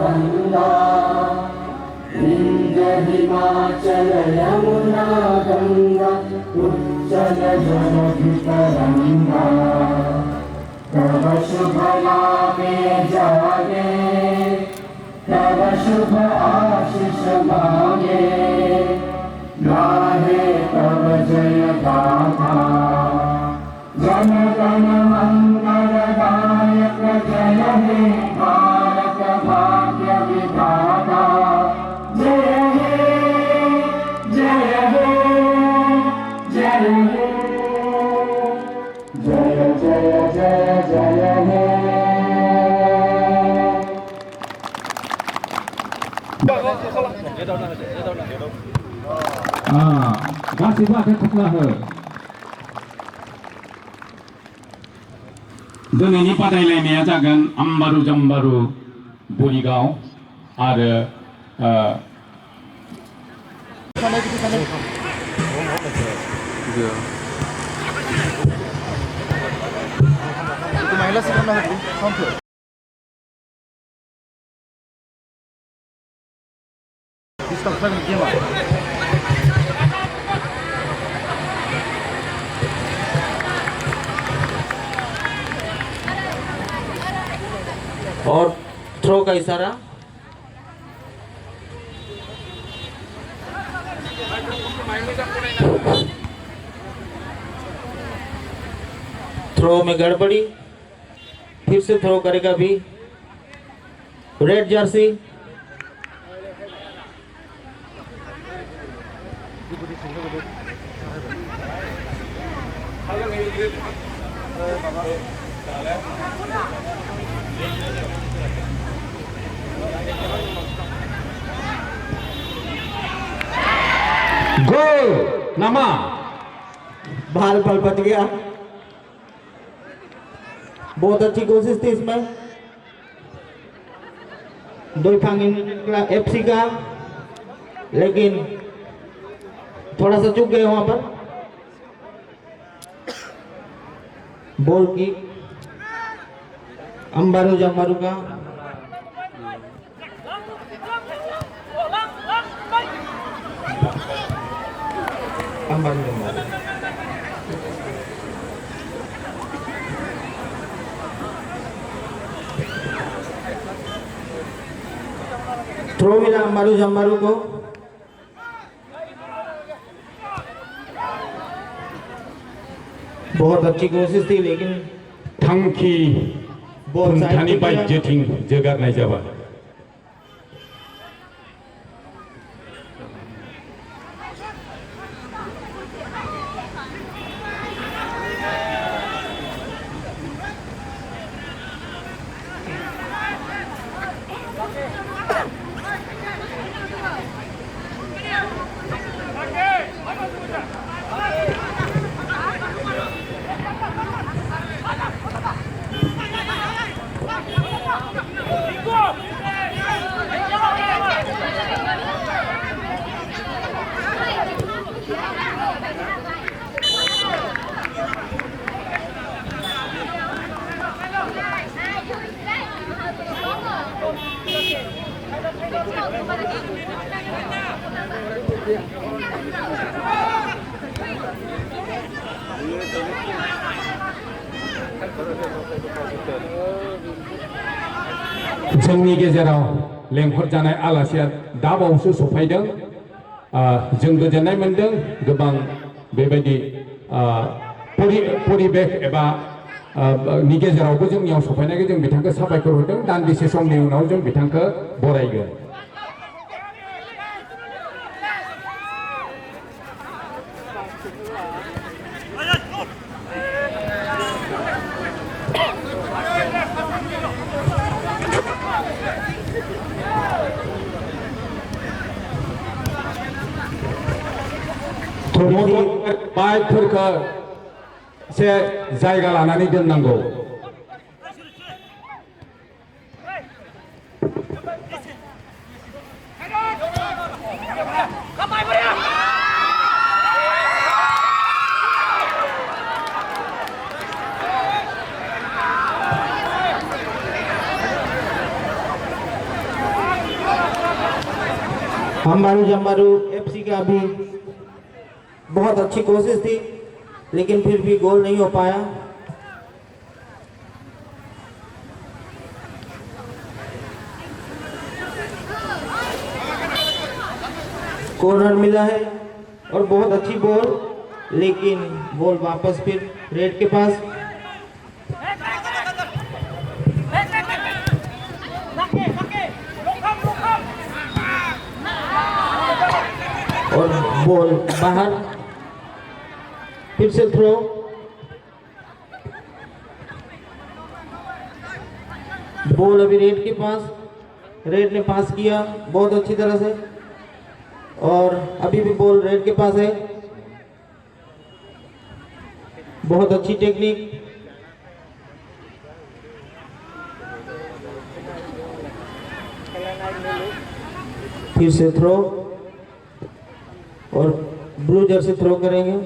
गंगा विंध्य हिमाचल यमुना गंगा उच्चल जलधि तरंगा तव शुभ नामे जागे तव शुभ आशीष मांगे गाहे तव जय गाथा जन गण मंगलदायक जय हे भारत भाग्य विधाता जय हे जय हे जय हे जय जय जय जय हे गासैबो आखाइ खबना हो दिनैनि बादायलायनाया जागोन आम्बारु जाम्बारु बरिगाव आरो और थ्रो का इशारा थ्रो में गड़बड़ी फिर से थ्रो करेगा भी रेड जर्सी गोल नामा बाल बच गया। बहुत अच्छी कोशिश थी इसमें दोईफांग एफसी का, लेकिन थोड़ा सा चूक गए वहां पर। बॉल की अंबारू जम्बारू का अंबारू जम्बारू थ्रो मिला अंबारू जम्बारू को। बहुत अच्छी कोशिश थी लेकिन थांखि खुंथानि बायजोथिं जोगारनाय जाबाय। जोंनि गेजेराव लेंहर जानाय आलासिया दा बावैसो सफायदों। जों गोजोननाय मोनदों। गोबां बेबायदि परिबेश एबा नि गेजेरावबो जोंनियाव सफायनायखौ जों बिथांखौ साबायखर होदों। दान्दिसे समनि उनाव जों बिथांखौ बरायगोन। बाइकफोरखौ एसे जायगा लानानै दोननांगौ। हमारू जम्बारू एफसी का भी बहुत अच्छी कोशिश थी, लेकिन फिर भी गोल नहीं हो पाया। कॉर्नर मिला है और बहुत अच्छी बॉल, लेकिन बॉल वापस फिर रेड के पास। और बॉल बाहर, फिर से थ्रो। बॉल अभी रेड के पास, रेड ने पास किया बहुत अच्छी तरह से, और अभी भी बॉल रेड के पास है। बहुत अच्छी टेक्निक। फिर से थ्रो, और ब्लू जर्सी थ्रो करेंगे।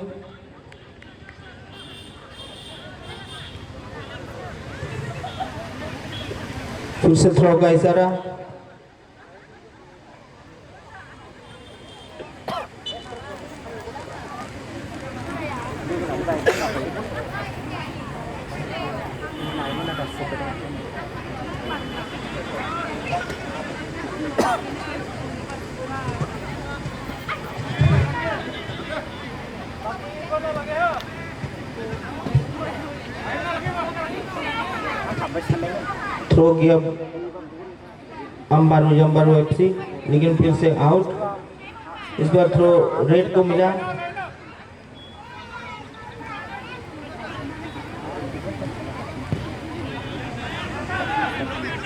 फिर से थ्रो का इशारा। थ्रो किया अंबारू जम्बारू एफसी, लेकिन फिर से आउट। इस बार थ्रो रेड को मिला।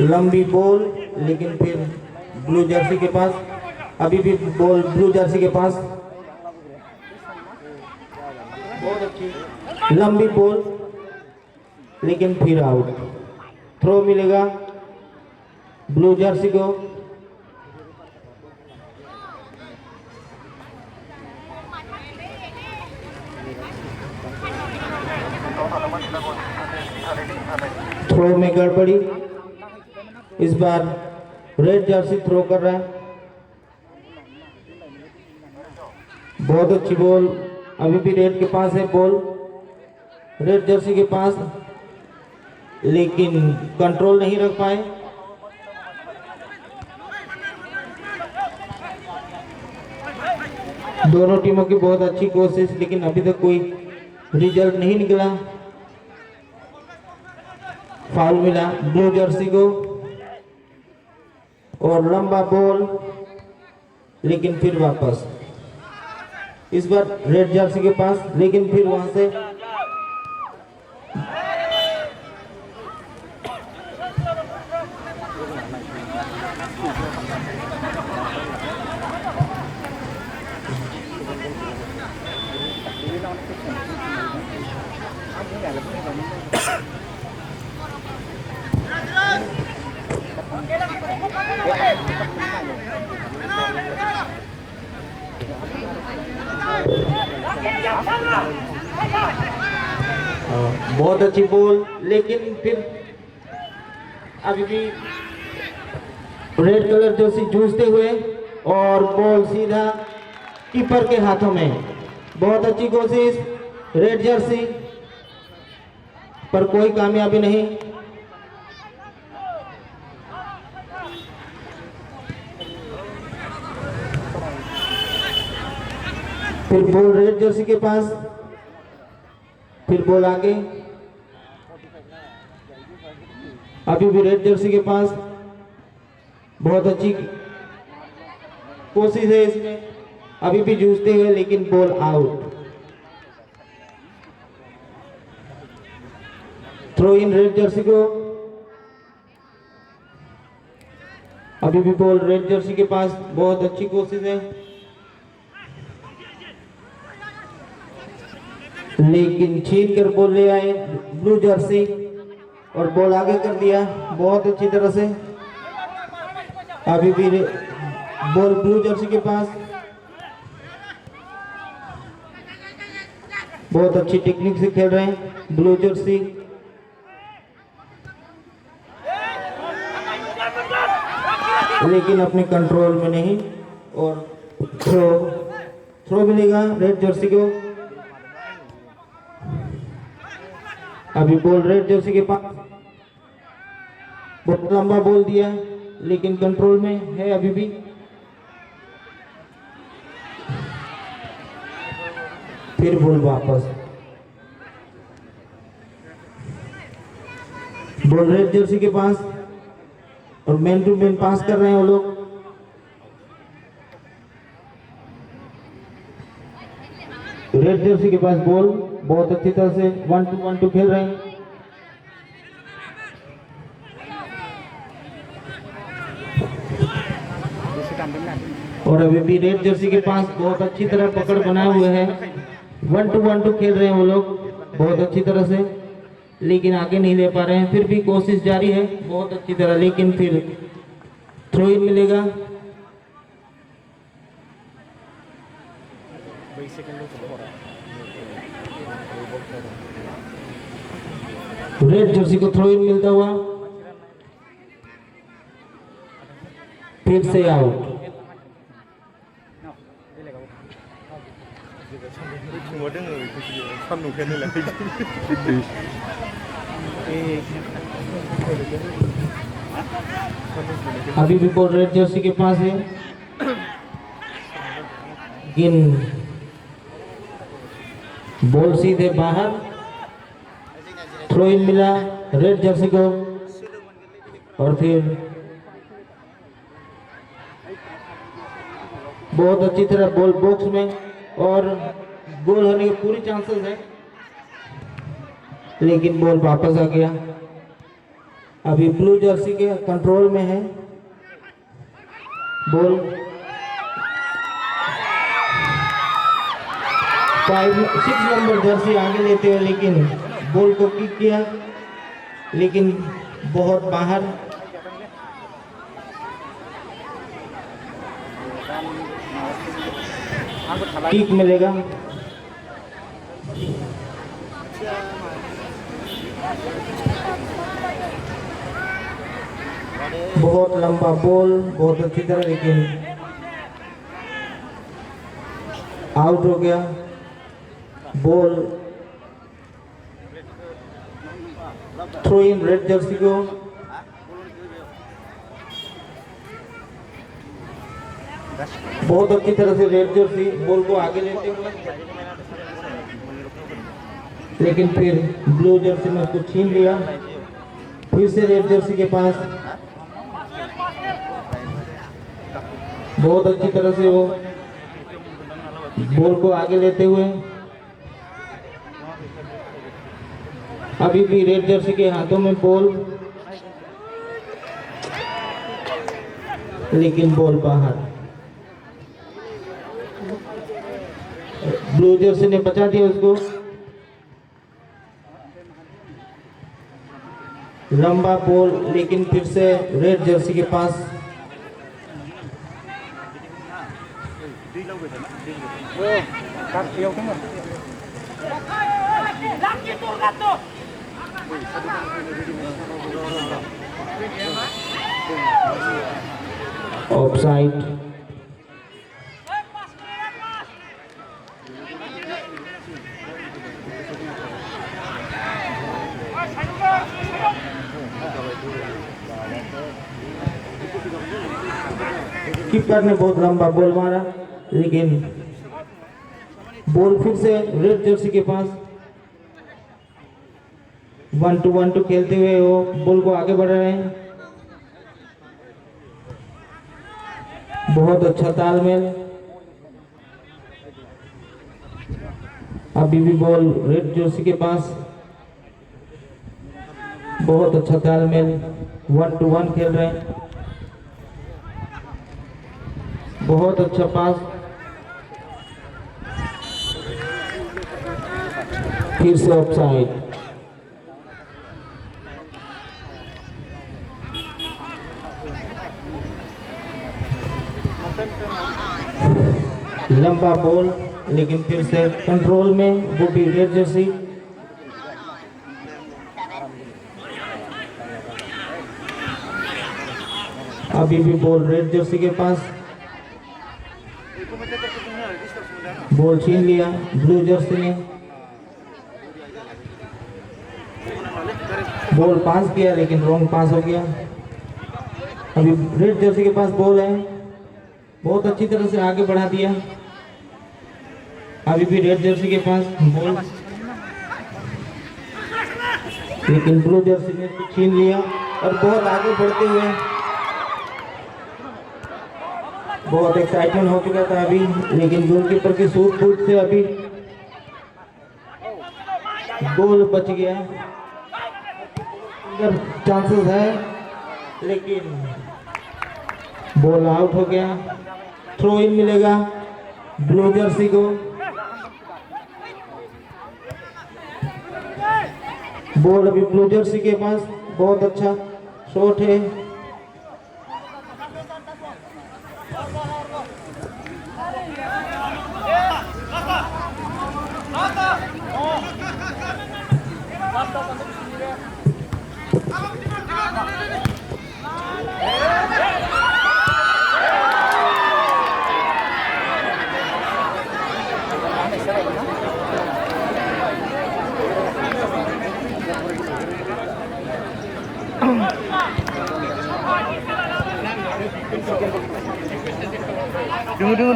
लंबी बॉल, लेकिन फिर ब्लू जर्सी के पास। अभी भी बॉल ब्लू जर्सी के पास। बहुत अच्छी लंबी बॉल, लेकिन फिर आउट। थ्रो मिलेगा ब्लू जर्सी को। थ्रो में गड़बड़ी। इस बार रेड जर्सी थ्रो कर रहा है। बहुत अच्छी बॉल, अभी भी रेड के पास है बॉल, रेड जर्सी के पास, लेकिन कंट्रोल नहीं रख पाए। दोनों टीमों की बहुत अच्छी कोशिश, लेकिन अभी तक कोई रिजल्ट नहीं निकला। फाउल मिला ब्लू जर्सी को, और लंबा बॉल, लेकिन फिर वापस। इस बार रेड जर्सी के पास, लेकिन फिर वहां से बहुत अच्छी बॉल, लेकिन फिर अभी भी रेड कलर जर्सी जूझते हुए, और बॉल सीधा कीपर के हाथों में। बहुत अच्छी कोशिश रेड जर्सी, पर कोई कामयाबी नहीं। फिर बॉल रेड जर्सी के पास, फिर बॉल आगे, अभी भी रेड जर्सी के पास। बहुत अच्छी कोशिश है इसमें, अभी भी जूझते हुए, लेकिन ball out. Throw in red jersey को। अभी भी बॉल रेड जर्सी के पास, बहुत अच्छी कोशिश है, लेकिन छीन कर बॉल ले आए ब्लू जर्सी, और बॉल आगे कर दिया बहुत अच्छी तरह से। अभी भी बॉल ब्लू जर्सी के पास। बहुत अच्छी टेक्निक से खेल रहे हैं ब्लू जर्सी। लेकिन अपने कंट्रोल में नहीं। और थ्रो थ्रो मिलेगा रेड जर्सी को। अभी बॉल रेड जर्सी के पास, बहुत लंबा बॉल दिया लेकिन कंट्रोल में है अभी भी। फिर बॉल वापस, बॉल रेड जर्सी के पास और मैन टू मैन पास कर रहे हैं वो लोग। रेड जर्सी के पास बॉल, बहुत अच्छी तरह से 1-2 खेल रहे हैं। और अभी भी रेड जर्सी के पास बहुत अच्छी तरह पकड़ बनाए हुए हैं। 1-2 खेल रहे हैं वो लोग बहुत अच्छी तरह से, लेकिन आगे नहीं ले पा रहे हैं। फिर भी कोशिश जारी है बहुत अच्छी तरह, लेकिन फिर थ्रो इन मिलेगा। रेड जर्सी को थ्रो इन मिलता हुआ, फिर से आउट। अभी भी बॉल रेड जर्सी के पास है, लेकिन बॉल सीधे बाहर। थ्रो इन मिला रेड जर्सी को और फिर बहुत अच्छी तरह बॉल बॉक्स में और गोल होने के पूरी चांसेस है, लेकिन बॉल वापस आ गया। अभी ब्लू जर्सी के कंट्रोल में है बॉल। 6 नंबर जर्सी आगे लेते हुए, लेकिन बॉल को किक किया, लेकिन बहुत बाहर। किक मिलेगा। बहुत लंबा बॉल, बहुत अच्छी तरह, लेकिन आउट हो गया। Ball throw in red jersey को। बहुत अच्छी तरह से रेड जर्सी बॉल को आगे लेते हुए, लेकिन फिर ब्लू जर्सी ने उसको छीन लिया। फिर से रेड जर्सी के पास, बहुत अच्छी तरह से वो बॉल को आगे लेते हुए। अभी भी रेड जर्सी के हाथों में बॉल, लेकिन बॉल बाहर। ब्लू जर्सी ने बचा दिया उसको। लंबा बॉल, लेकिन फिर से रेड जर्सी के पास। ऑफसाइड। कीपर ने बहुत लंबा बॉल मारा, लेकिन बॉल फिर से रेड जर्सी के पास। 1-2 खेलते हुए वो बॉल को आगे बढ़ रहे हैं। बहुत अच्छा तालमेल। अभी भी बॉल रेड जर्सी के पास, बहुत अच्छा तालमेल। 1-1 खेल रहे हैं। बहुत अच्छा पास। फिर से ऑफसाइड। लंबा बॉल, लेकिन फिर से कंट्रोल में, वो भी रेड जर्सी। अभी भी बॉल रेड जर्सी के पास। बॉल छीन लिया ब्लू जर्सी ने। बॉल पास किया लेकिन रॉन्ग पास हो गया। अभी रेड जर्सी के पास बॉल है, बहुत अच्छी तरह से आगे बढ़ा दिया। अभी भी रेड जर्सी के पास बॉल, लेकिन ब्लू जर्सी ने छीन लिया और बहुत आगे बढ़ते हुए बहुत एक्साइटमेंट हो चुका था अभी, लेकिन गोलकीपर की सूझबूझ से अभी गोल बच गया। चांसेस है लेकिन बॉल आउट हो गया। थ्रो इन मिलेगा ब्लू जर्सी को। बॉल अभी ब्लू जर्सी के पास, बहुत अच्छा शॉट है।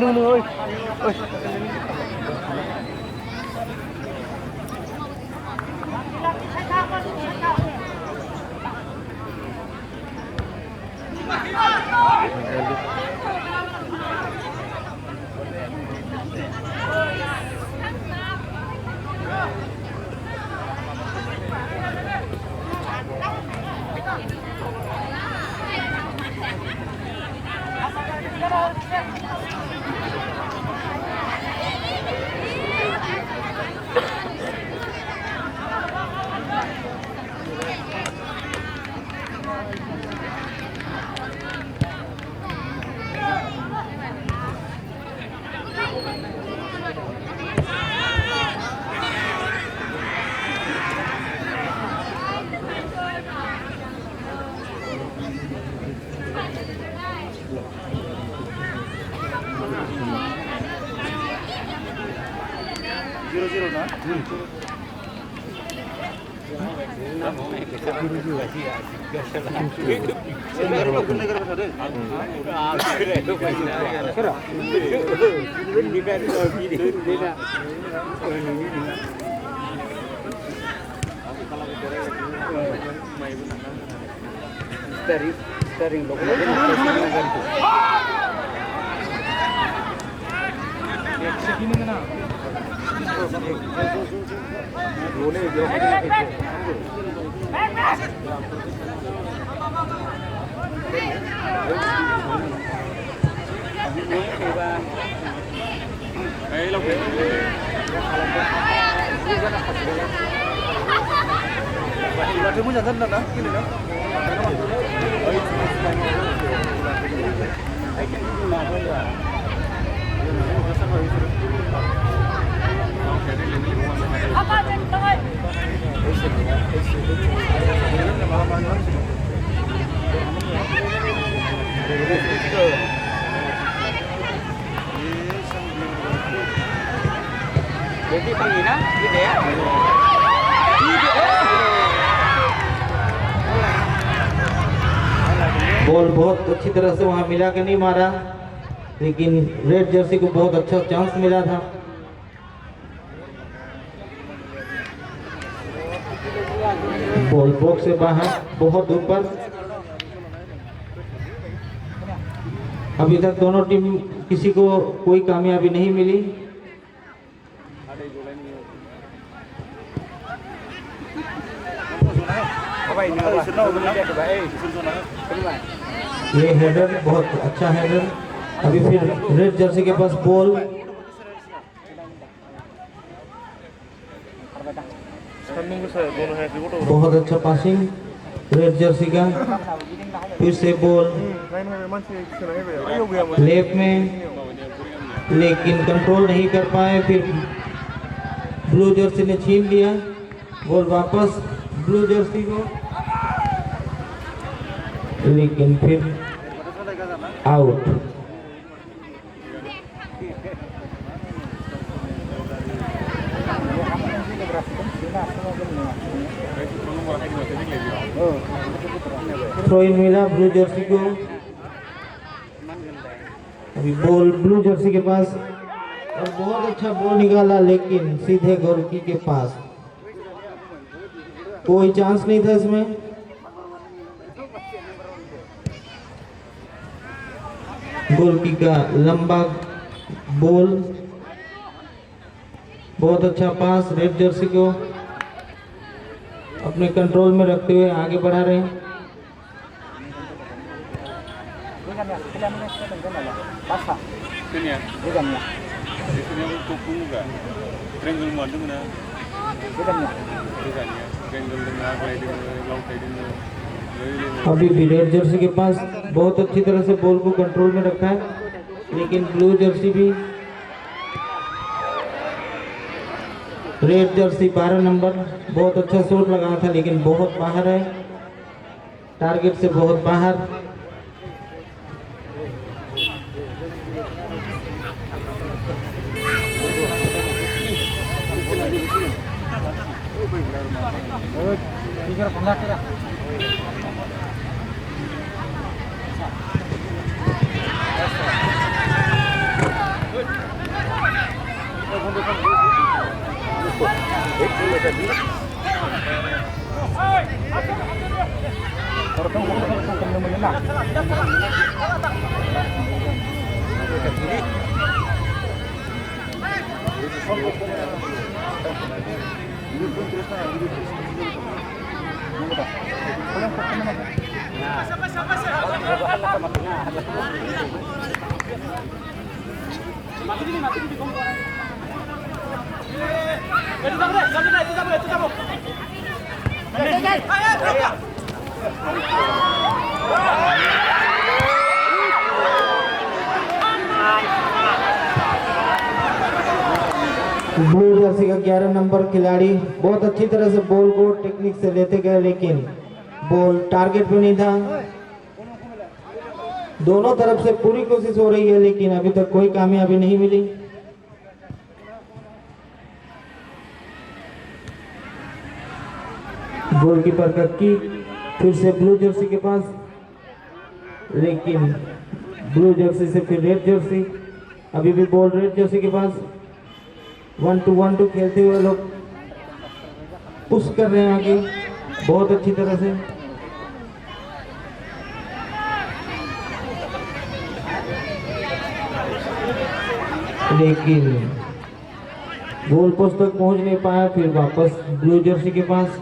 Tunggu, oi. Zero na. Steering Jadi panggilnya gitu ya. Ball बहुत अच्छी तरह से वहां मिला के नहीं मारा, लेकिन रेड जर्सी को बहुत अच्छा चांस मिला था। बॉल बॉक्स से बाहर, बहुत ऊपर। अभी तक दोनों टीम किसी को कोई कामयाबी नहीं मिली। ये हेडर बहुत अच्छा हेडर। अभी फिर रेड जर्सी के पास बॉल, बहुत अच्छा पासिंग रेड जर्सी का। फिर से बॉल लेफ्ट में, लेकिन कंट्रोल नहीं कर पाए। फिर ब्लू जर्सी ने छीन लिया बॉल वापस ब्लू जर्सी को, लेकिन फिर आउट। थ्रो इन मिला ब्लू जर्सी को। अभी बॉल ब्लू जर्सी के पास और बहुत अच्छा बॉल निकाला, लेकिन सीधे गोलकी के पास, कोई चांस नहीं था इसमें। गोलकी का लंबा बॉल, बहुत अच्छा पास, रेड जर्सी को अपने कंट्रोल में रखते हुए आगे बढ़ा रहे हैं। अभी भी रेड जर्सी के पास बहुत अच्छी तरह से बॉल को कंट्रोल में रखा है, लेकिन ब्लू जर्सी भी, रेड जर्सी 12 नंबर बहुत अच्छा शॉट लगाया था, लेकिन बहुत बाहर है, टारगेट से बहुत बाहर। ब्लू जर्सी का 11 नंबर खिलाड़ी बहुत अच्छी तरह से बॉल को टेक्निक से लेते गए, लेकिन बॉल टारगेट पे नहीं था। दोनों तरफ से पूरी कोशिश हो रही है, लेकिन अभी तक कोई कामयाबी नहीं मिली। गोलकीपर का किक फिर से ब्लू जर्सी के पास, लेकिन ब्लू जर्सी से फिर रेड जर्सी, अभी भी बॉल रेड जर्सी के पास। 1-2 खेलते हुए लोग पुश कर रहे हैं आगे बहुत अच्छी तरह से। लेकिन गोल पोस्ट तक पहुंच नहीं पाया, फिर वापस ब्लू जर्सी के पास,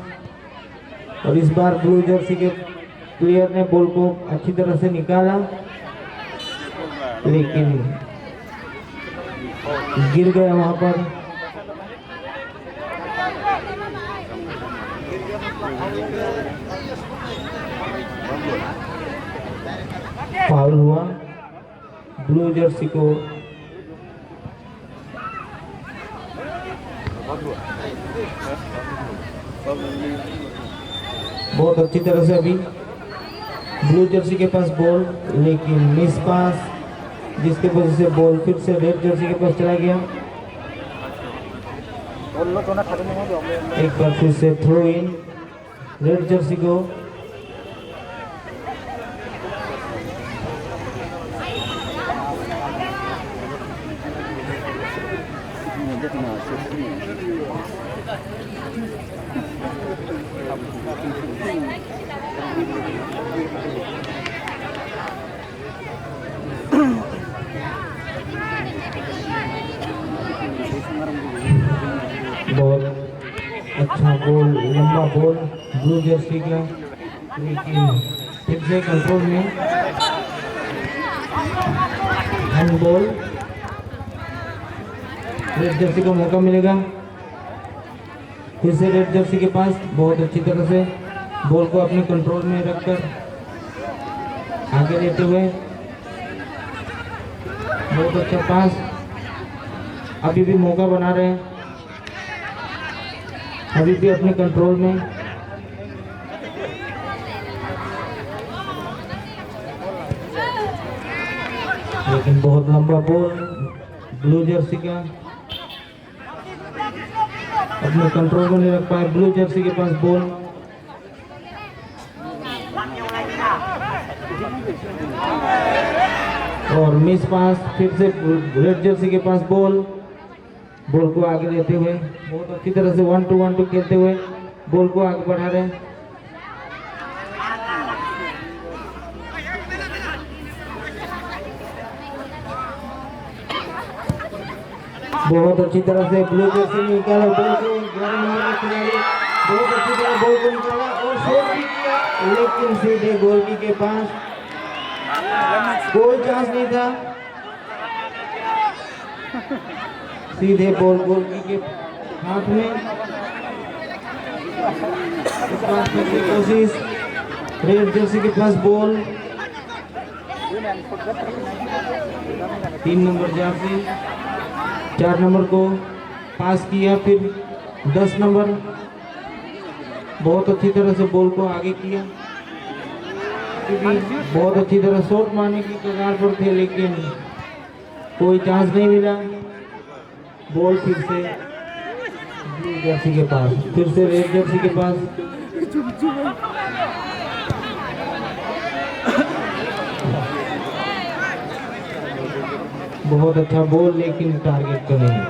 और इस बार ब्लू जर्सी के प्लेयर ने बॉल को अच्छी तरह से निकाला, लेकिन गिर गया वहां पर। फाउल हुआ ब्लू जर्सी को। बहुत अच्छी तरह से अभी ब्लू जर्सी के पास बॉल, लेकिन मिस पास, जिसके वजह से बॉल फिर से रेड जर्सी के पास चला गया। एक बार फिर से थ्रो इन रेड जर्सी को। बहुत अच्छा बॉल, लंबा बॉल ब्लू जर्सी का, लेकिन फिर से कंट्रोल में। हैंड बॉल, रेड जर्सी को मौका मिलेगा फिर से रेड जर्सी के पास। बहुत अच्छी तरह से बॉल को अपने कंट्रोल में रखकर आगे लेते हुए, बहुत अच्छा पास, अभी भी मौका बना रहे हैं, अभी भी अपने कंट्रोल में। लेकिन बहुत लंबा बॉल ब्लू जर्सी का। अपने कंट्रोल में नहीं रख पाए। ब्लू जर्सी के पास बॉल और मिस पास। फिर से रेड जर्सी के पास बॉल को आगे लेते हुए बहुत अच्छी तरह से 1-2 खेलते हुए बॉल को आगे बढ़ा रहे हैं। बहुत अच्छी तरह से ब्लू जर्सी ने निकाला बॉल को। 11 नंबर का खिलाड़ी बहुत अच्छी तरह बॉल को निकाला और शॉट भी किया, लेकिन सीधे गोलकी के पास, कोई चांस नहीं था। सीधे बॉल गोलकी के हाथ में। इस बार फिर से कोशिश, रेड जर्सी के पास बॉल। 3 नंबर जर्सी 4 नंबर को पास किया, फिर 10 नंबर बहुत अच्छी तरह से बॉल को आगे किया। बहुत अच्छी तरह शॉट मारने की कगार पर थे, लेकिन कोई चांस नहीं मिला। बॉल फिर से ब्लू जर्सी के पास, फिर से रेड जर्सी के पास। बहुत अच्छा बॉल, लेकिन टारगेट तो नहीं।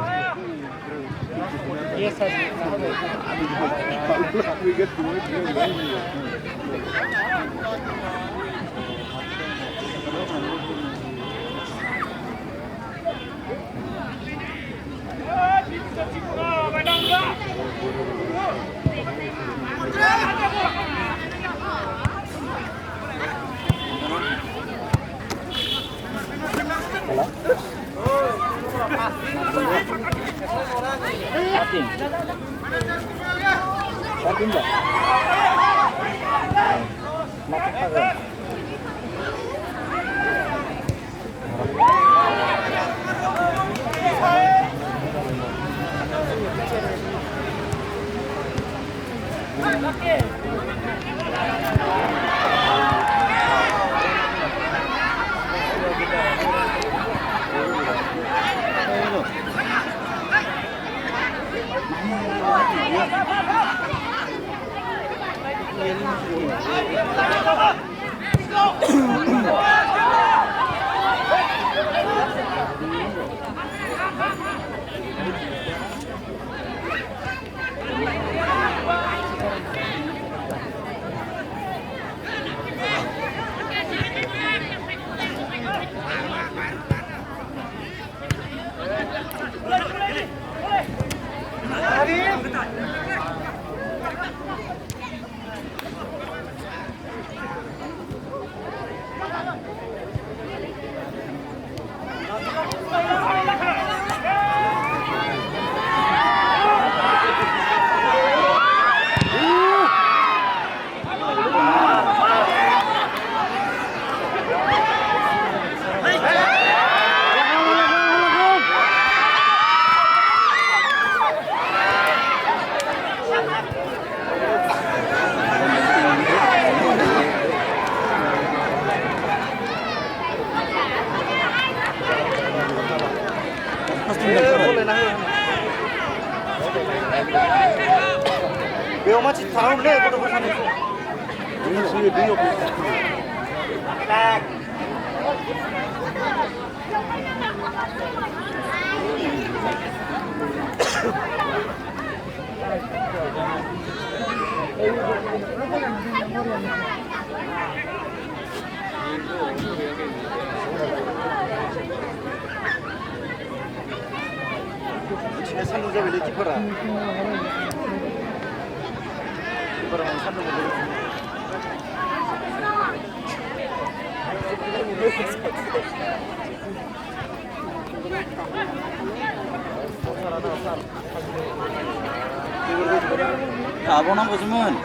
가보나보지만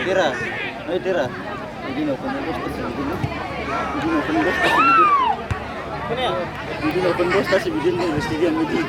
Tira, ayo Tira. Ini open bos kasih begini. Ini open bos kasih begini. Ini open bos kasih begini mesti dia begini.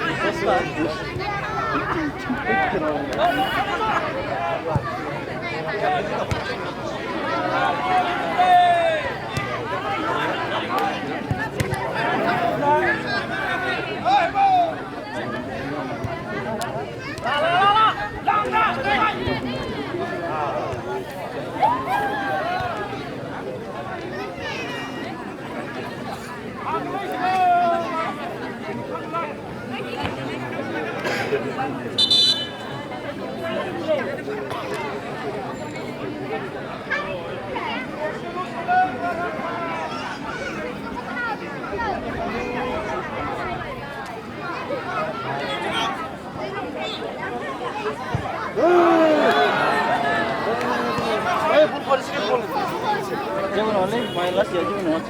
যেমন অনেক ময়লা সে যেমন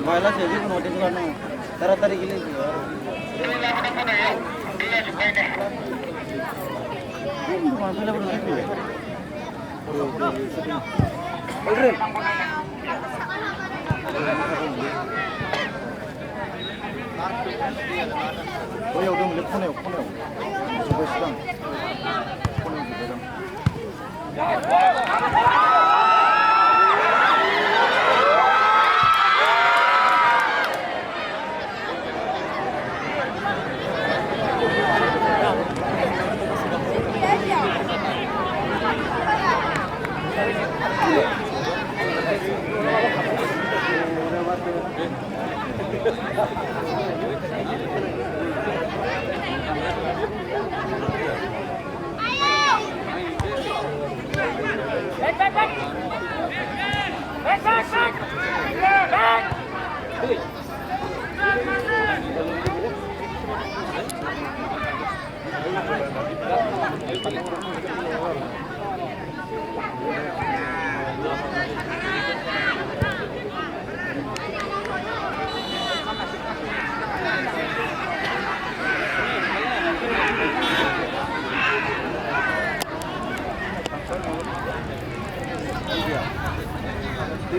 ময়লা সে যেমন ওটা কারণ তাড়াতাড়ি গেলে ওই ওটা ফোনেও বসলাম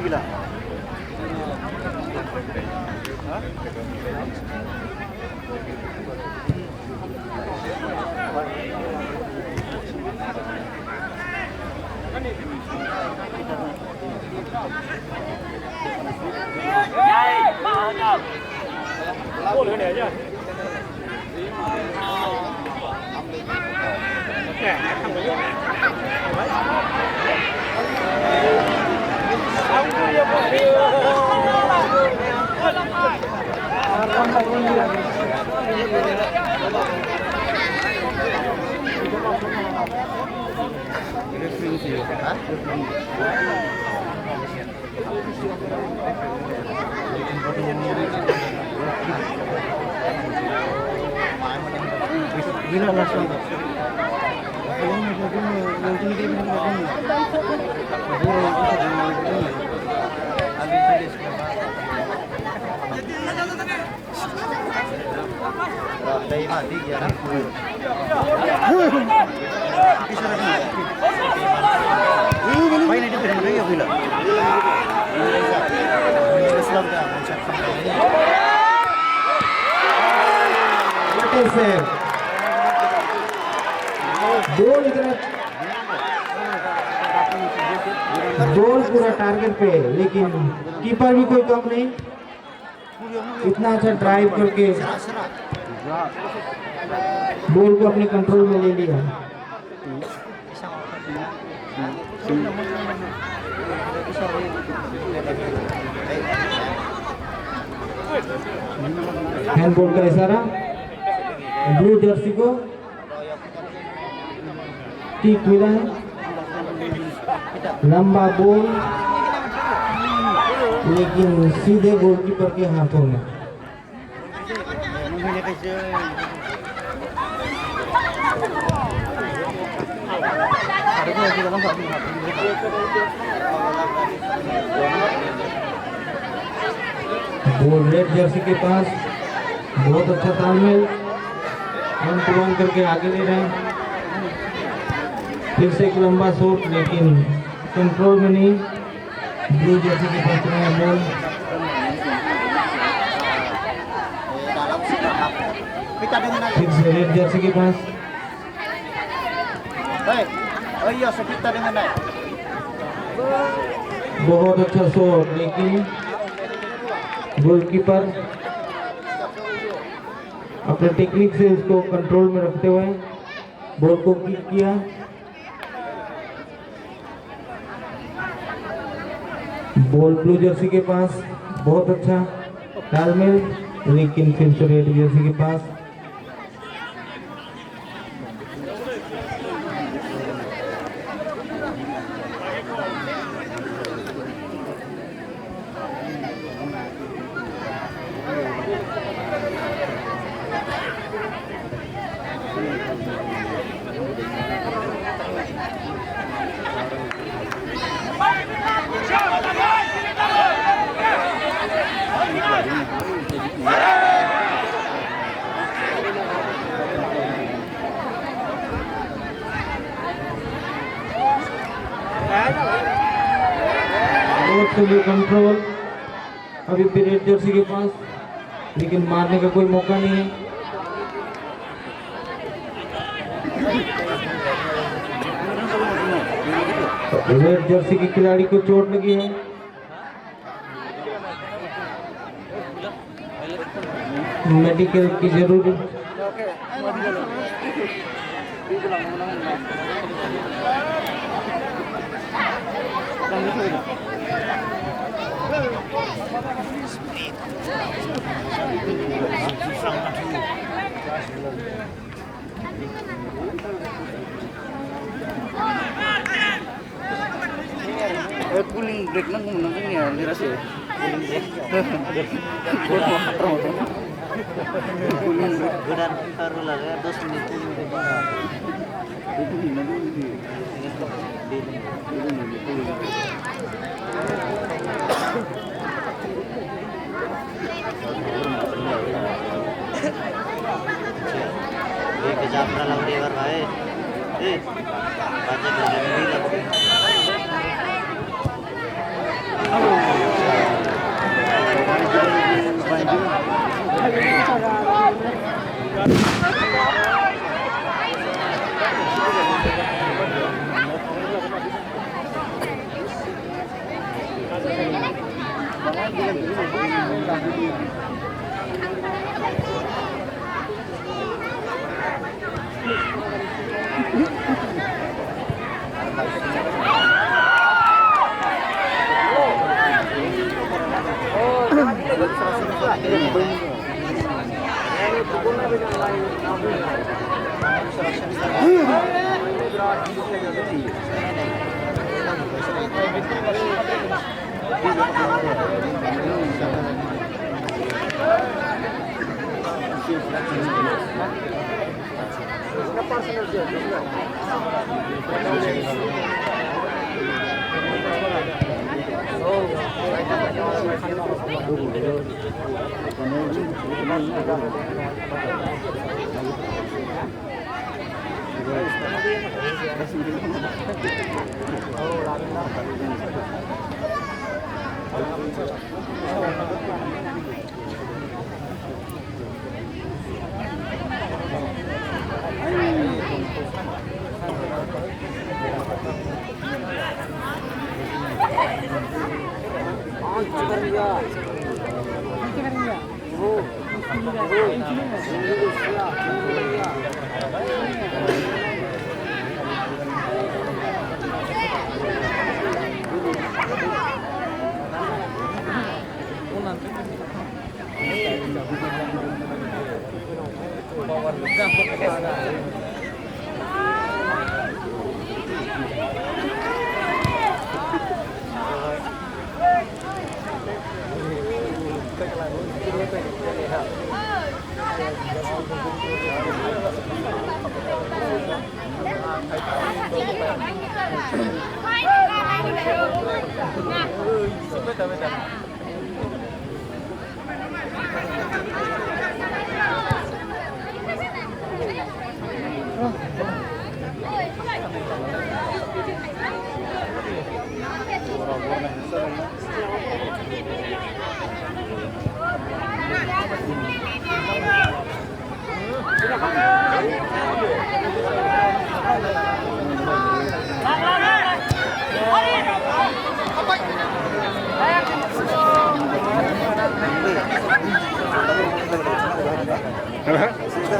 gila. बॉल पूरा टारगेट पे, लेकिन कीपर भी कोई कम नहीं, इतना अच्छा ड्राइव करके बॉल को अपने कंट्रोल में ले लिया। हैंडबॉल का इशारा ब्लू जर्सी को टिक मिला है। लंबा बॉल लेकिन सीधे गोलकीपर के हाथों में। बॉल रेड जर्सी के पास, बहुत अच्छा तालमेल, 1-1 करके आगे ले रहे हैं। फिर से एक लंबा शॉट लेकिन कंट्रोल में नहीं, ब्लू जर्सी के पास रहा बॉल। फिर से रेड जर्सी के पास, Oh iya, kita dengan naik. बहुत अच्छा शॉट, लेकिन गोलकीपर अपने टेक्निक से उसको कंट्रोल में रखते हुए बॉल को किक किया। बॉल ब्लू जर्सी के पास, बहुत अच्छा तालमेल, लेकिन फिर से रेड जर्सी के पास। कंट्रोल अभी भी रेड जर्सी के पास, लेकिन मारने का कोई मौका नहीं है। रेड जर्सी के खिलाड़ी को चोट लगी है। मेडिकल की जरूरत। Cooling break nang menang ni liras ya. Cooling break godan taruh lah ya 2 menit cooling break. Itu di mana ni? ये जाफरा लग रही है भाई। ए बाजा जल्दी लग रही है।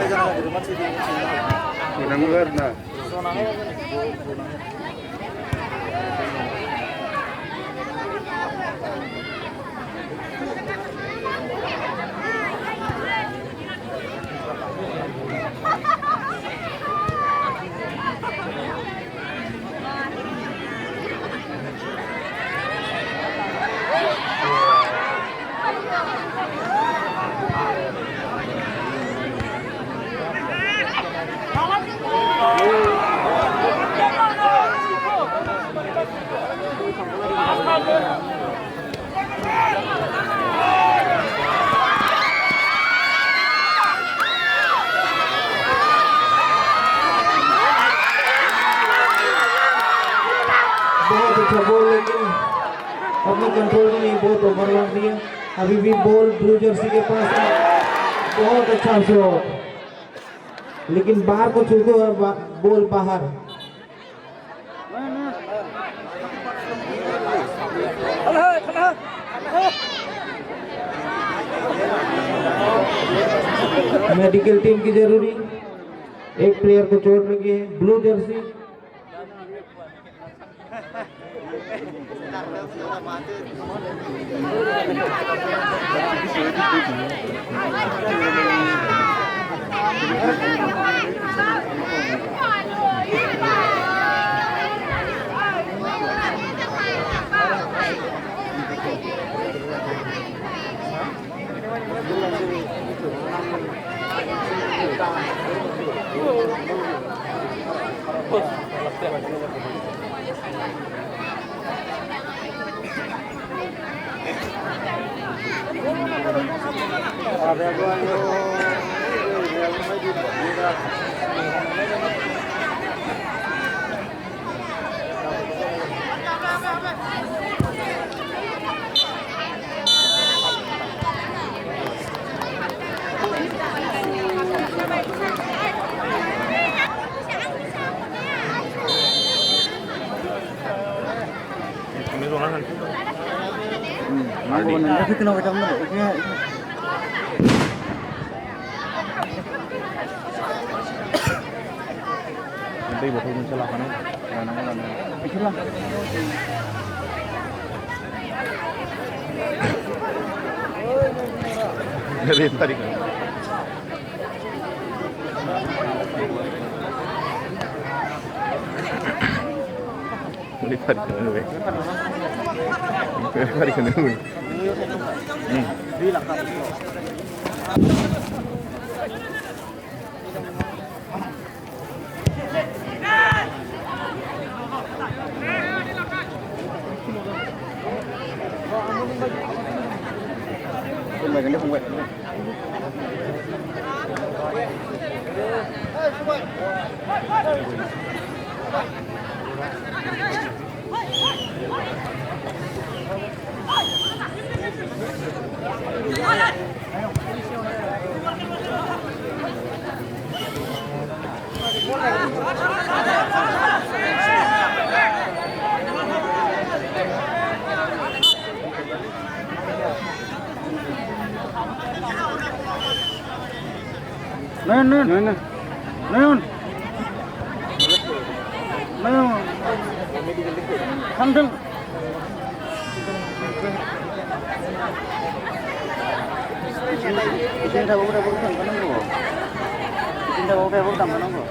jangan di rumah sih. Benar na. बहुत अच्छा बॉल, लेकिन अपने कंट्रोल में नहीं, बहुत ओवर मार दिया। अभी भी बॉल ब्लू जर्सी के पास है। बहुत अच्छा शॉट, लेकिन बाहर को छू गया, बॉल बाहर। मेडिकल टीम की जरूरी, एक प्लेयर को चोट लगी है, blue Jersey. Tapi kenapa kamu nak? Nanti buat muncul apa nih? Itulah. Dari tadi kan. Dari tadi kan dulu. Dari tadi kan dulu. Bilang kan. Không về cái nước không về. Naon. Handel. Cinta bawa berapa tahun kan bro? Cinta bawa berapa tahun kan bro?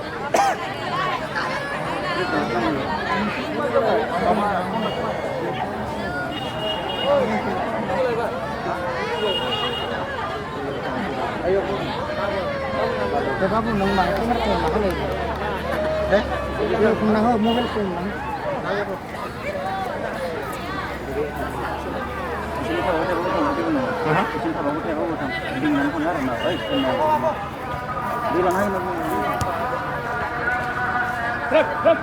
Ayo. Kamu nang mana kan ngerti mana nih? Kalau nang mau kan nang. Ayo bro. Cinta bawa berapa tahun kan bro? Cinta bawa berapa tahun? Dengan benar nah, bilang aja nih. Rep.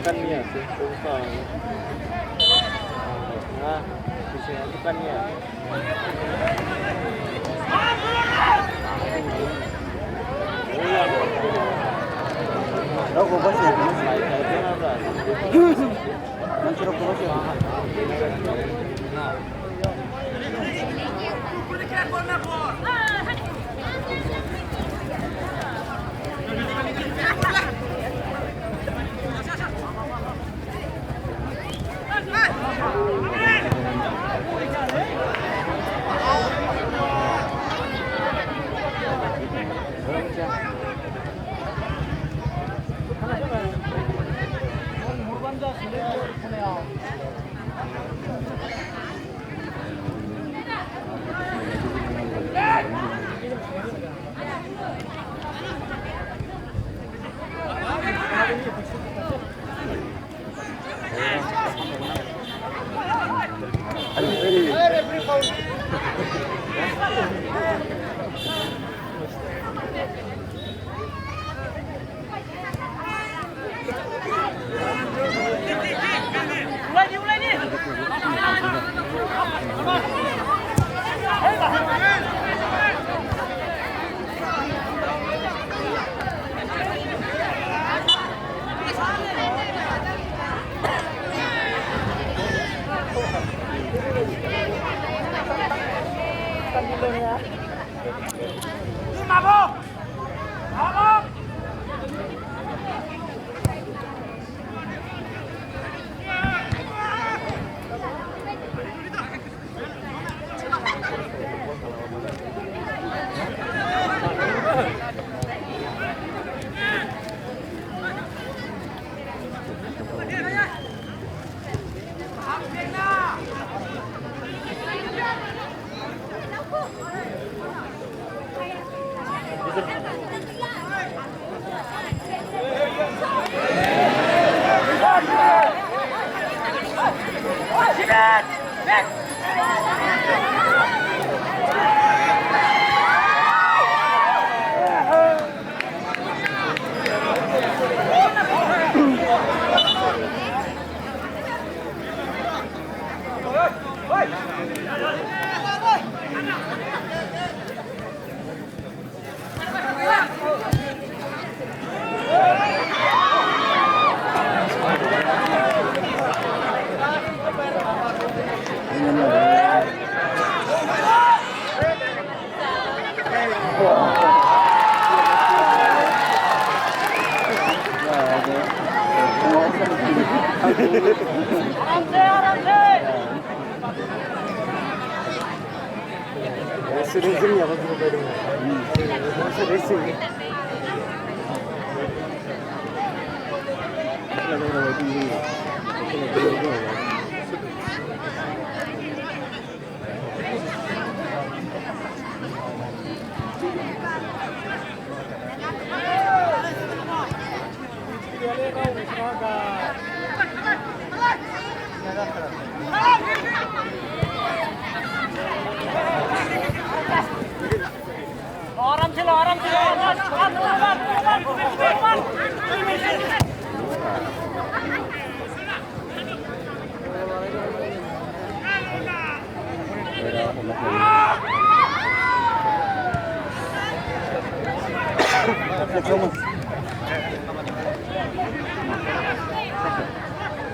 Ikannya sih, susah. Nah, bisa ikannya. Rokok basi. Nanti rokok basi.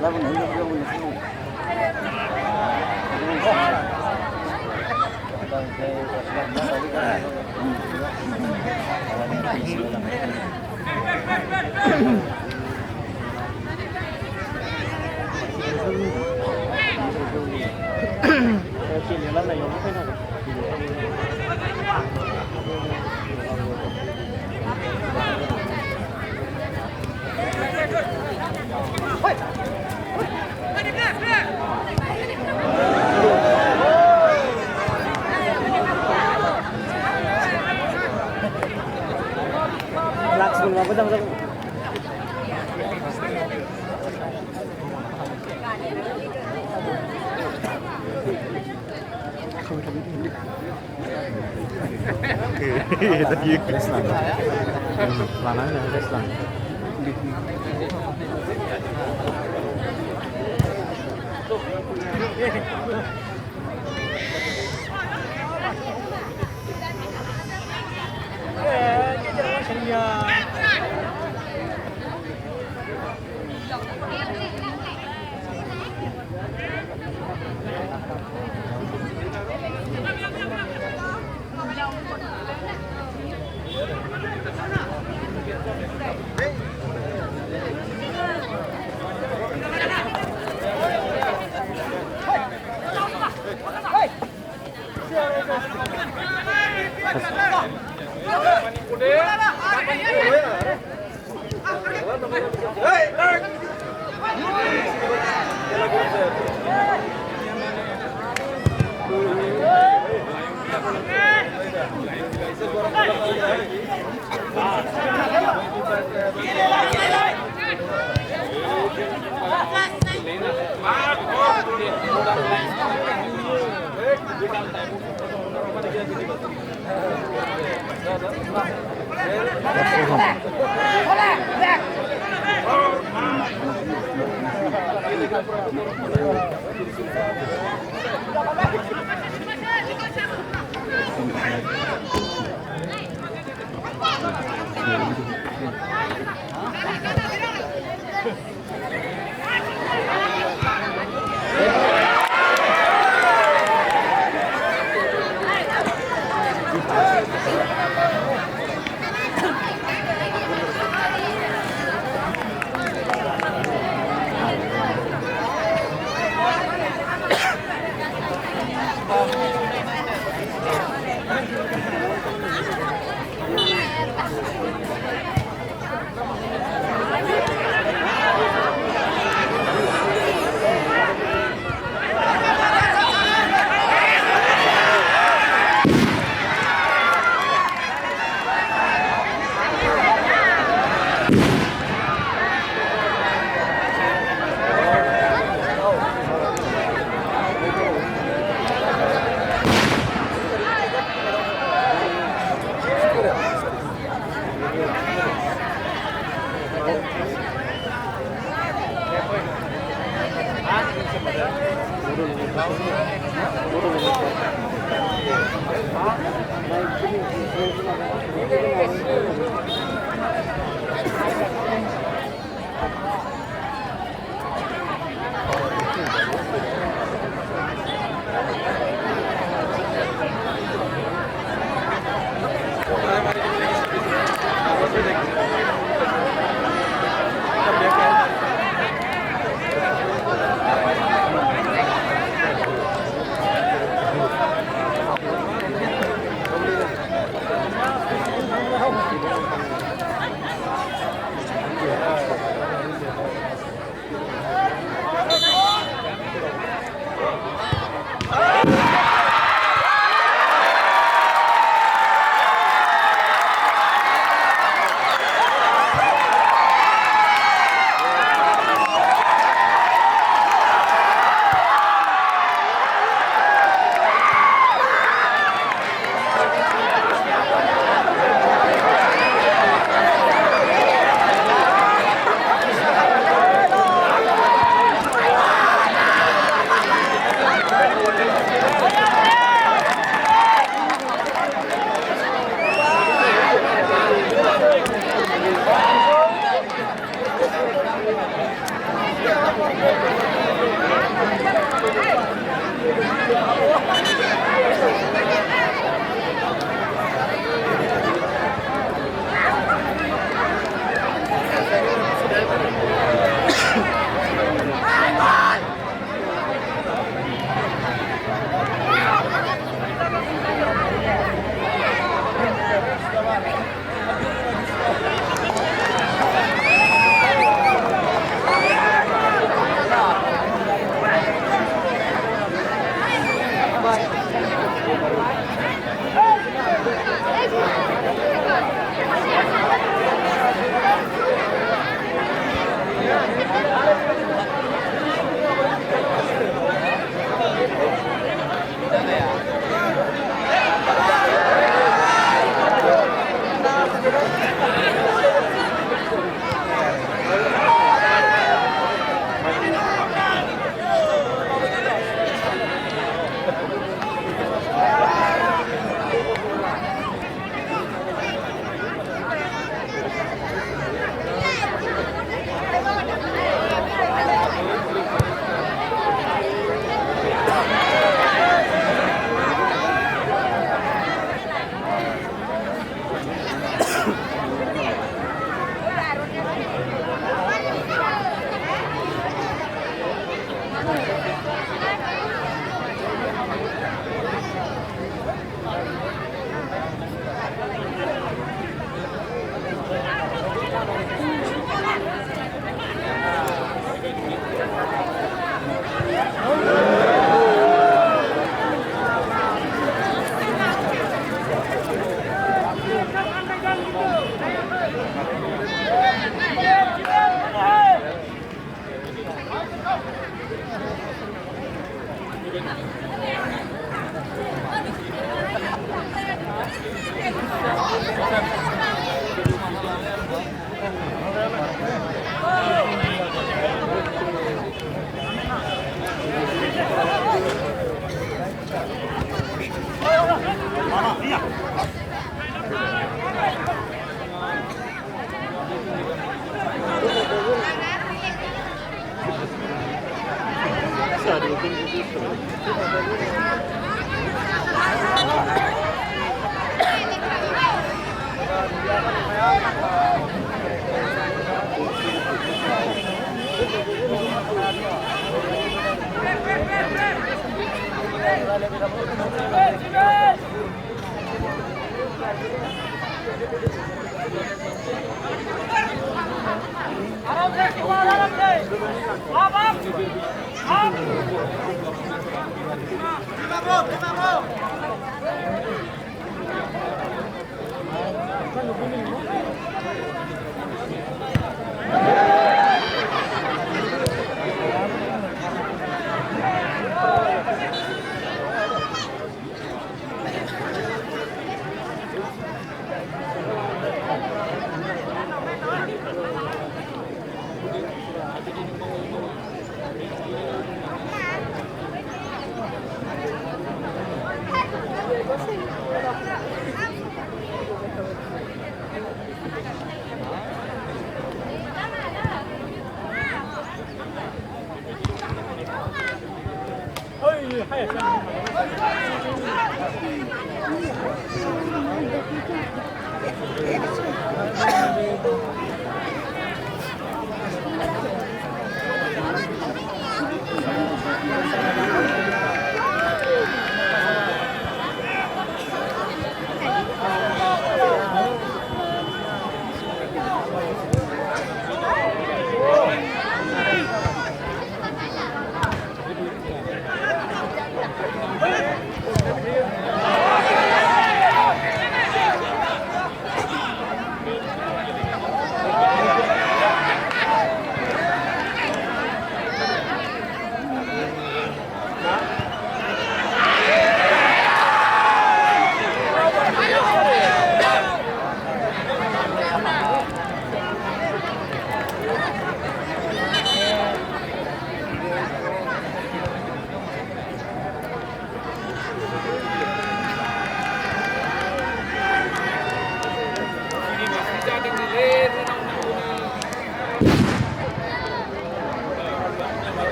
Laban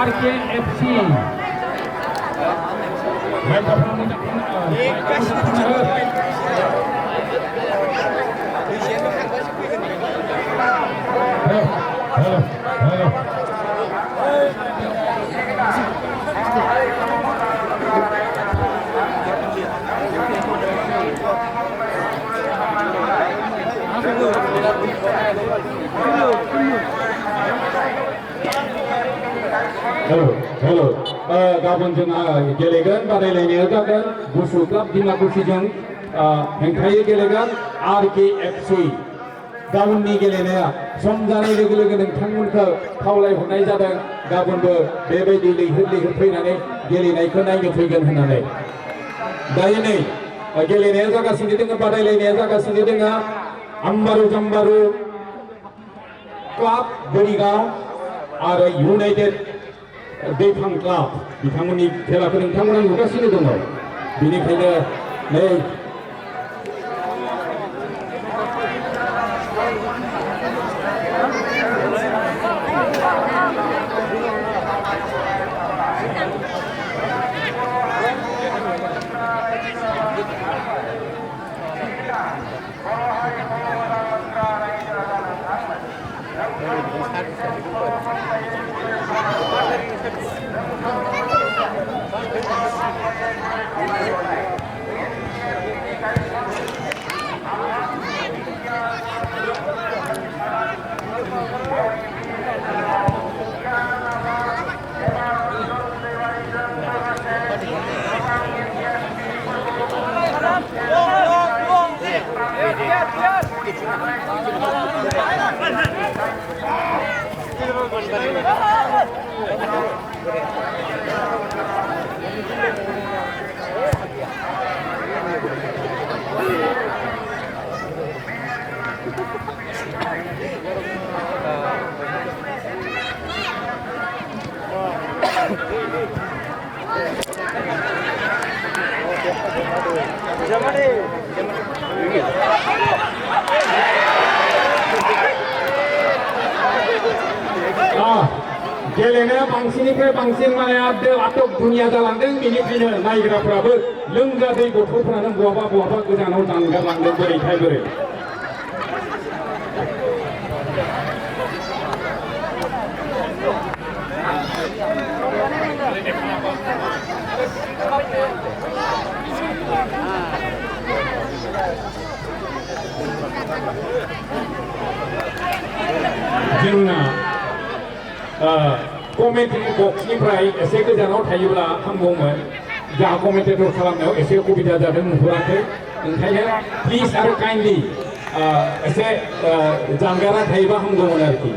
RKFC. Hello. गाबोन जोंहा गेलेगोन बादायलायनाया जागोन गुसु club दिमाकुसिजों हेंथायै गेलेगोन RKFC. गाबोननि गेलेनाया सम जानाय लोगो लोगो नोंथांमोनखौ खावलायहरनाय जादों गाबोनबो बेबायदि लैहोर लैहोर फैनानै गेलेनायखौ नायनो फैगोन होननानै। दायो नै गेलेनाया जागासिनो दङ, बादायलायनाया जागासिनो दङ। आम्बारु जाम्बारु क्लाब बोरिगाव आरो इउनाइटेड दैफां क्लाब बिथांमोननि खेलाखौ नोंथांमोना नुगासिनो दङ। बेनिखायनो नै गेलेनाया बांसिननिफ्राय बांसिन माने आटक दुनिया जालांदों। बेनिखायनो नायग्राफ्राबो लोंग्रा दै गथ'फ्रानो बहाबा गोजानाव जानगारलांदों बोरैथाय बोरै। जोंना कमेन्ट्रि बक्सनिफ्राय एसे गोजानाव थायोब्ला हामगौमोन। जा कमेन्टेटर खालामनायाव एसे सुबिदा जादों नुहुराखै। ओंखायनो प्लिज आरो काइन्डलि एसे जानगारा थायोबा हामगौमोन आरोखि।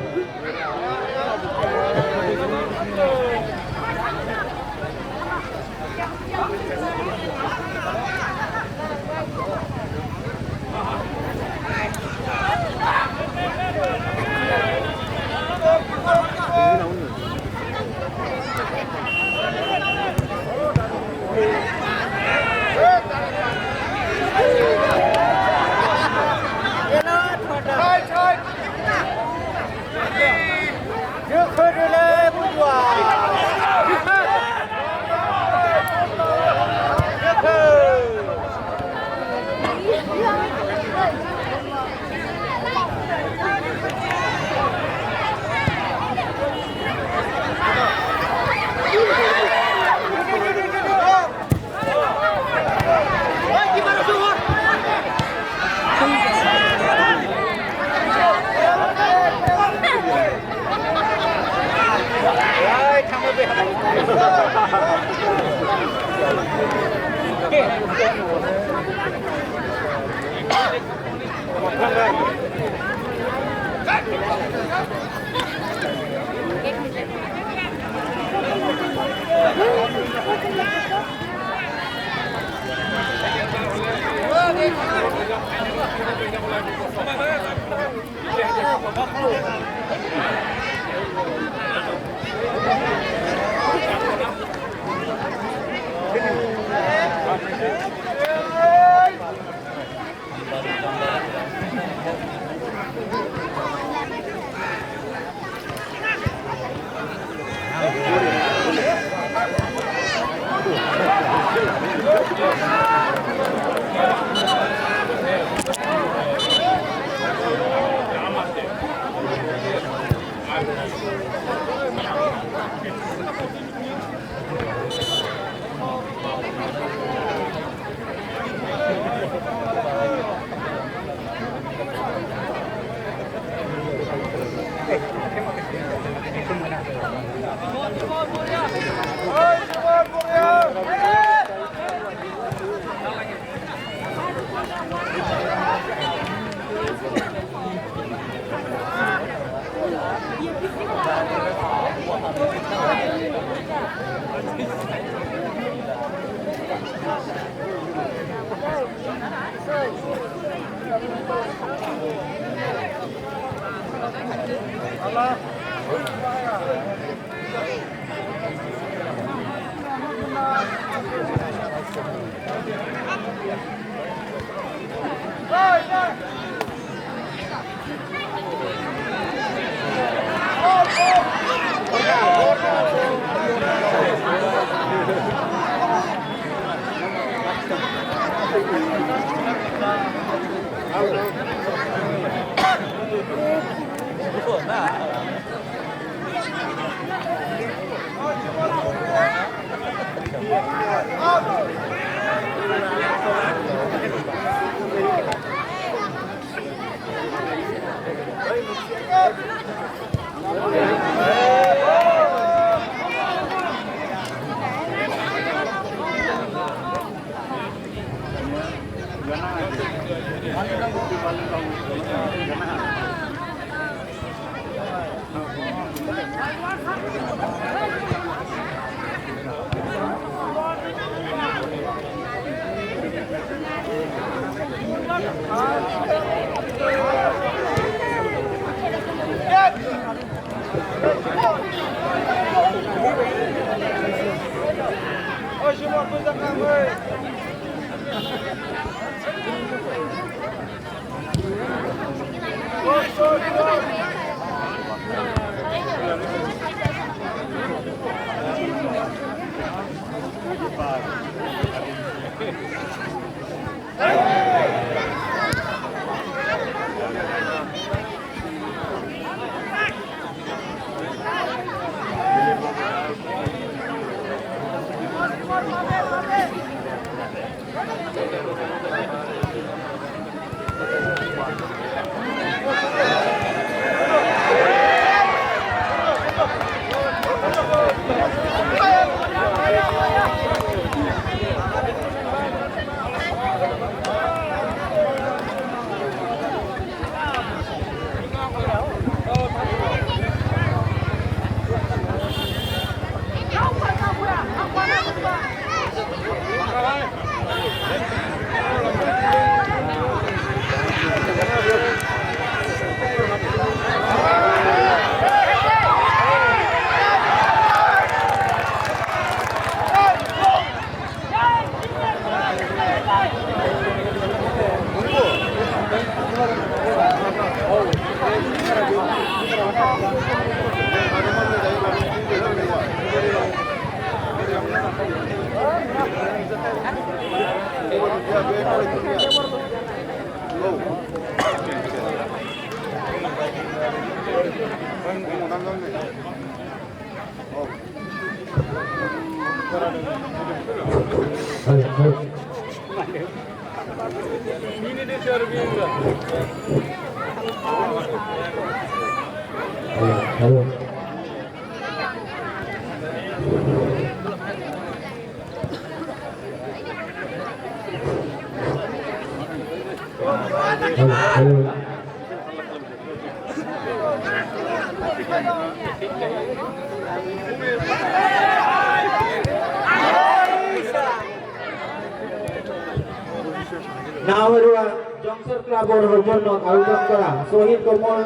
নাওয়ারুয়া জংশন ক্লাবের জন্য আয়োজন করা শহীদ কমল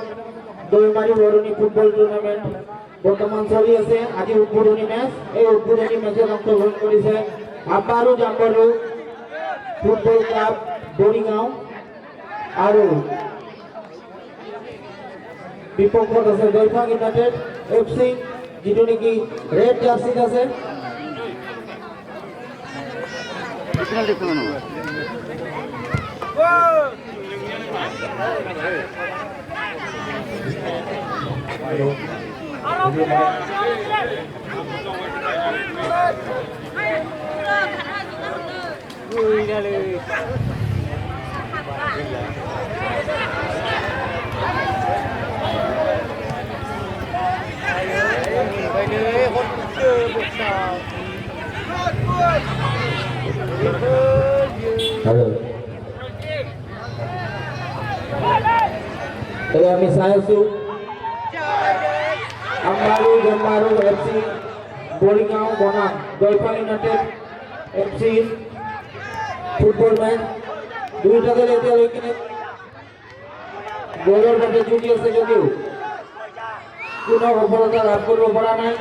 দৈমারি বরুণী ফুটবল টুর্নামেন্ট বর্তমান চলি আছে। আজি উদ্বোধনী ম্যাচ, এই উদ্বোধনী ম্যাচত অংশগ্রহণ করেছে আপারু জাম্বারু ফুটবল ক্লাব বৰিগাঁও আৰু বিপক্ষত আছে দৈফাং ইউনাইটেড এফসি, যিটো নেকি ৰেড জাৰ্চিত আছে। Jadi kami saya su Ambaru Jambaru FC Borigaon Bonang Dolphin United FC football match দুইটা দল এতিয়ালৈ কিনে গ'লৰ বাবে যুঁজি আছে যদিও কোনো সফলতা লাভ কৰিব পৰা নাই।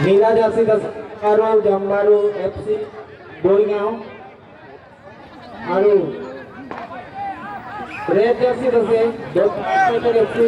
নীলা জাৰ্চি আৰু জাম্বাৰু FC দৈগাঁও আৰু ৰেড জাৰ্চিত আছে দক্ষিণ FC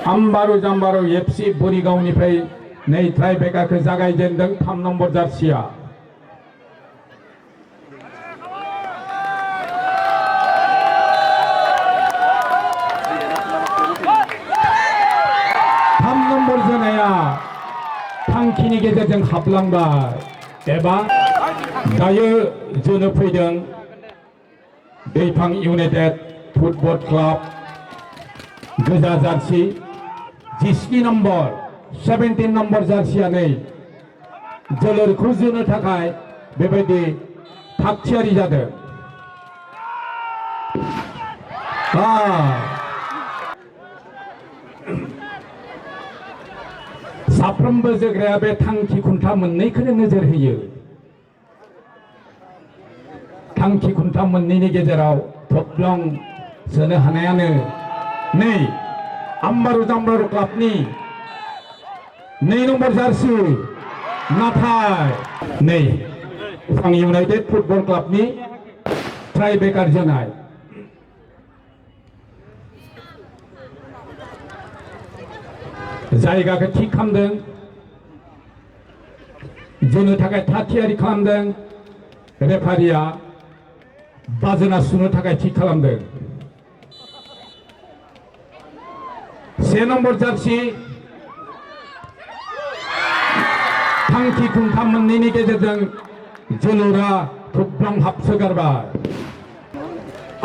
암바루 잠바루 FC 보리가운निफ्राय नै ट्राइबेकारखौ जागायजेनदों 3 नम्बर जार्सिया जोनाया थांखिनि गेजेरजों हाबलांबाय एबा दायो जोनो फैदों दैफां इउनाइटेड फुटबल क्लाब गोजा जार्सि 17 नम्बर 17 नम्बर जार्सियानै जोलुरखौ जोनो थाखाय बेबायदि थागथियारि जादों साफ्रोमबो जोग्राया बे थांखि खुन्था मोननैखौनो नोजोर होयो थांखि खुन्था मोननैनि गेजेराव थब्लं सोनो हानायानो नै आम्बारु जाम्बारु क्लाबनि 2 नम्बर जार्सि नाथाय नै दैफां इउनाइटेड फुटबल क्लाबनि ट्राइबेकार जोनाय जायगाखौ थिक खालामदों जोनो थाखाय थाथियारि खालामदों रेफारिया बाजोना सुनो थाखाय थिक खालामदों 1 नम्बर जार्सि थांखि खुन्था मोननैनि गेजेरजों जोलुरा थब्लं हाबसोगारबाय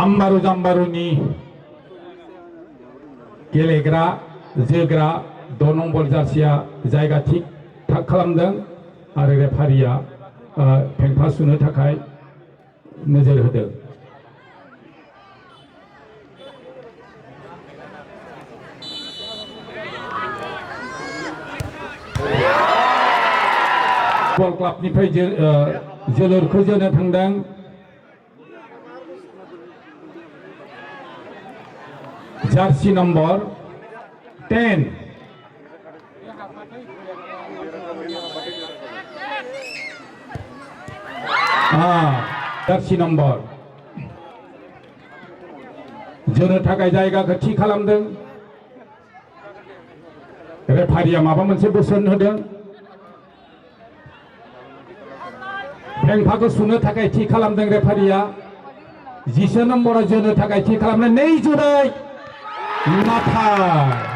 आम्बारु जाम्बारुनि गेलेग्रा जोग्रा 2 नम्बर जार्सिया जायगा थिक थाक खालामदों आरो रेफारिया फेंफा सुनो थाखाय नोजोर होदों फुटबल क्लाबनिफ्राय जोलुरखौ जोनो थांदों जार्सि नम्बर 10 जार्सि नम्बर जोनो थाखाय जायगाखौ थि खालामदों रेफारिया माबा मोनसे बोसोन होदों फेंफाखौ सुनो थाखाय थि खालामदों रेफारिया 10 नम्बराव जोनो थाखाय थि खालामदों 2 जोनाय नाथाय